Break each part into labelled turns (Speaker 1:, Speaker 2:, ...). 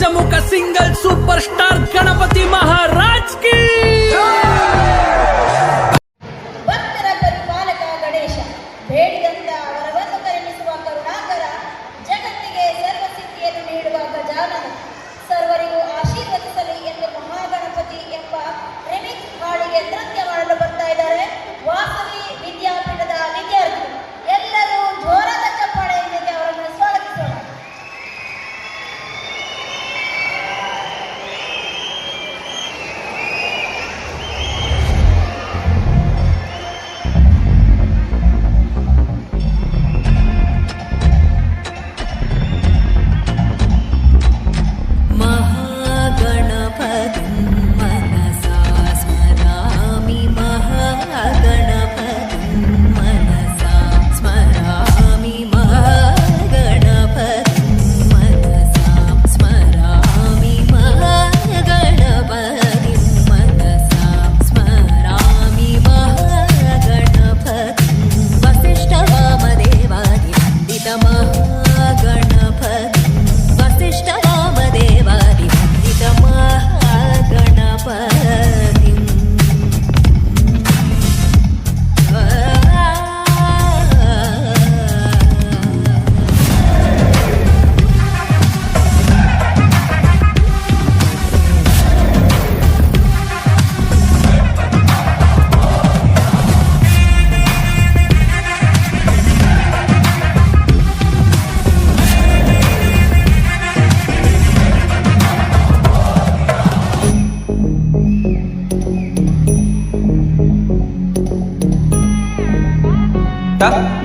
Speaker 1: ಗಜಮುಖ single super star Ganapati Maharaj ಕಿ
Speaker 2: ಭಕ್ತರ ಪರಿಪಾಲಕ ಗಣೇಶ ಬೇಡಿದಂತ ವರವನ್ನು ಕರುಣಿಸುವ ಕರುಣಾಕರ ಜಗತ್ತಿಗೆ ಸರ್ವಸಿದ್ಧಿಯನ್ನು ನೀಡುವ ಗಜಾನನ ಸರ್ವರಿಗೂ ಆಶೀರ್ವದಿಸಲಿ ಎಂದು ಮಹಾಗಣಪತಿ ಎಂಬ ರಿಮಿಕ್ಸ್ ಹಾಡಿಗೆ ನೃತ್ಯ ಮಾಡಲು ಬರ್ತಾ ಇದ್ದಾರೆ ವಾಸವಿ ವಿದ್ಯಾಪೀಠದ ವಿದ್ಯಾರ್ಥಿಗಳು. ಎಲ್ಲರೂ ಜೋರಾದ ಚಪ್ಪಾಳೆಯೊಂದಿಗೆ ಅವರನ್ನು ಸ್ವಾಗತಿಸೋಣ.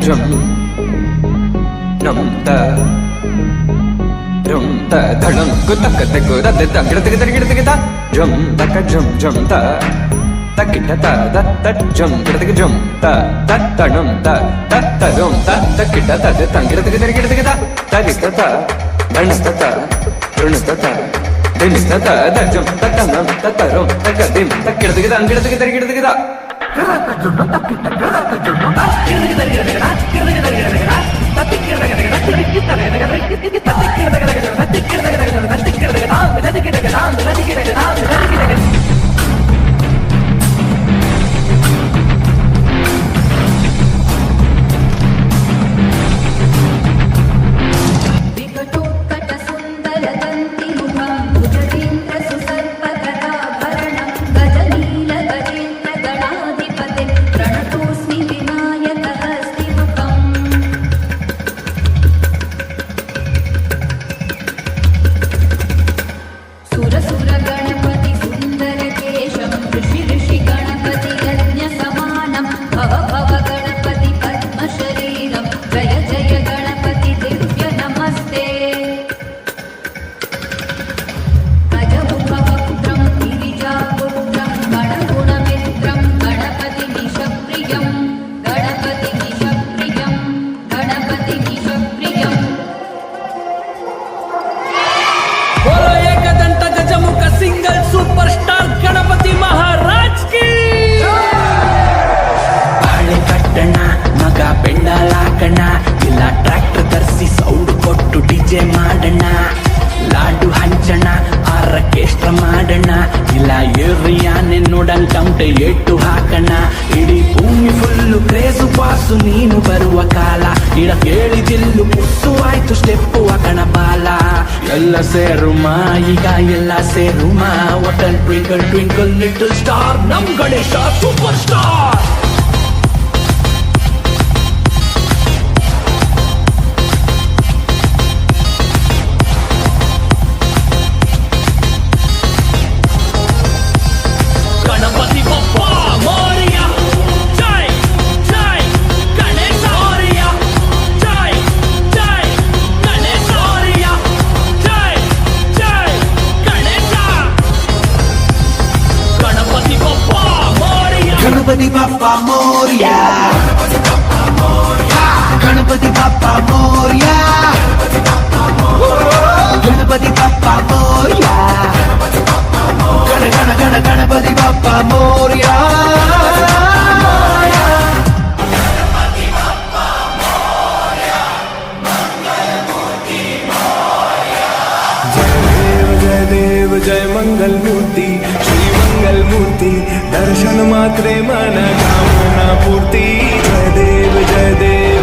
Speaker 3: Jum num ta jum ta dhalam gutak te gura de ta gida ta jum ta ka jum ta ta kita ta da ta jum jum ta ta num ta jum ta kita ta de ta gida ta gita ta dansta ta runsta ta dinsta ta da jum ta num ta rum ta ka dim ta gida
Speaker 1: super star Ganapati Maharaj ಕಿ
Speaker 4: ಬಾಳೆ ಕಟ್ಟಣ ಮಗ ಬೆಂಡಲಾಕಣ ಇಲ್ಲ tractor ತರಿಸಿ sound ಕೊಟ್ಟು DJ ಮಾಡೋಣ laddu ಹಂಚಣ orchestra ಮಾಡೋಣ ಇಲ್ಲ ಏರಿಯಾನೆ ನೋಡಲ್ ಟಮಟೆ ಏಟು ಹಾಕಣ ಇಡೀ ಭೂಮಿ ಫುಲ್ಲು ಕ್ರೇಜು ಪಾಸು ನೀನು ಬರುವ ಕಾಲ ಇಡ ಕೇಳಿದಿಲ್ಲು ಪುಟ್ಟು ಆಯ್ತು ಸ್ಟೆಪ್ಪು ಹಾಕಣ ಬಾಲ ಎಲ್ಲ ಸೇರುಮಾ ಈಗ ಎಲ್ಲ ಸೇರುಮಾ ಒಟಲ್ ಟ್ವಿಂಕಲ್ ಟ್ವಿಂಕಲ್ ಲಿಟಲ್ ಸ್ಟಾರ್ ನಮ್ Ganesha super star
Speaker 5: Ganapati Bappa Moria, Ganapati Bappa Moria, Ganapati Bappa Moria, Ganapati Bappa Moria.
Speaker 6: दे मन कामना पूर्ति जय देव जय देव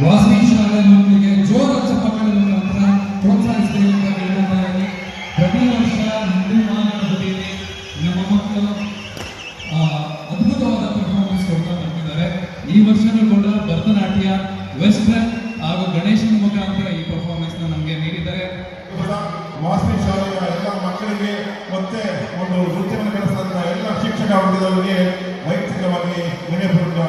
Speaker 7: ವಾಸವಿ ಶಾಲೆ ಮಕ್ಕಳಿಗೆ ಜೋರಾದ ಚಪ್ಪಾಳೆ ಮುಖಾಂತರ ಪ್ರೋತ್ಸಾಹಿಸಬೇಕು ಅಂತ ಹೇಳ್ತಾ ಇದ್ದೀನಿ. ಪ್ರತಿ ವರ್ಷ ಹಿಂದೂ ಮಹಾಗಣಪತಿಯಲ್ಲಿ ನಮ್ಮ ಮಕ್ಕಳು ಅದ್ಭುತವಾದ ಪರ್ಫಾರ್ಮೆನ್ಸ್ ಕೊಡ್ತಾ ಬರ್ತಿದ್ದಾರೆ. ಈ ವರ್ಷನೂ ಕೂಡ ಭರತನಾಟ್ಯ, ವೆಸ್ಟರ್ನ್ ಹಾಗೂ ಗಣೇಶನ ಮುಖಾಂತರ ಈ ಪರ್ಫಾರ್ಮೆನ್ಸ್ ನಮಗೆ ನೀಡಿದ್ದಾರೆ.
Speaker 8: ವಾಸವಿ ಶಾಲೆಯ ಎಲ್ಲ ಮಕ್ಕಳಿಗೆ ಮತ್ತೆ ಒಂದು ನೃತ್ಯವನ್ನು ಕಲಿಸಿದಂತಹ ಎಲ್ಲ ಶಿಕ್ಷಕ ವರ್ಗದವರಿಗೆ ವೈಯಕ್ತಿಕವಾಗಿ ವಿನಯಪೂರ್ವಕ